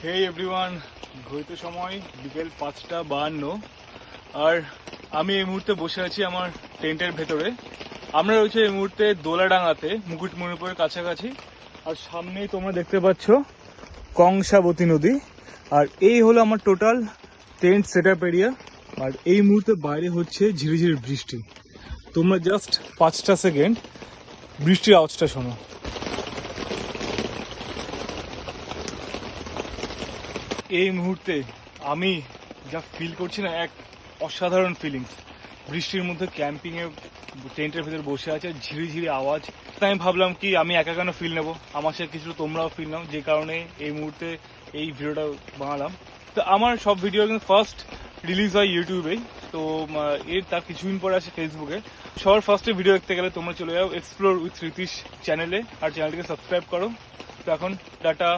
হে everyone, ঘড়িতে সময় বিকেল 5:52 আর আমি এই মুহূর্তে বসে আছি আমার টেন্টের ভেতরে। আমরা রয়েছে এই মুহূর্তে দোলাডাঙ্গাতে, মুকুটমণিপুরের কাছাকাছি। আর সামনেই তোমরা দেখতে পাচ্ছ কংসাবতী নদী। আর এই হলো আমার total tent set up area. আর এই মুহূর্তে বাইরে হচ্ছে ঝিরিঝিরি বৃষ্টি। তোমরা জাস্ট 5টা সেকেন্ড বৃষ্টির আওয়াজটা শোনো। এই মুহূর্তে আমি যা ফিল করছি না, এক অসাধারণ ফিলিংস। বৃষ্টির মধ্যে ক্যাম্পিংয়ে টেন্টের ভেতর বসে আছে, ঝিরিঝিরি আওয়াজ। তাই আমি ভাবলাম কি আমি একা কেন ফিল নেবো, আমার সাথে কিছু তোমরাও ফিল নাও, যে কারণে এই মুহূর্তে এই ভিডিওটা বানালাম। তো আমার সব ভিডিও কিন্তু ফার্স্ট রিলিজ হয় ইউটিউবেই, তো তার কিছুদিন পরে আসে ফেসবুকে। সবার ফার্স্টে ভিডিও দেখতে গেলে তোমরা চলে যাও এক্সপ্লোর উইথ রিতিশ চ্যানেলে, আর চ্যানেলটিকে সাবস্ক্রাইব করো। তো এখন টাটা।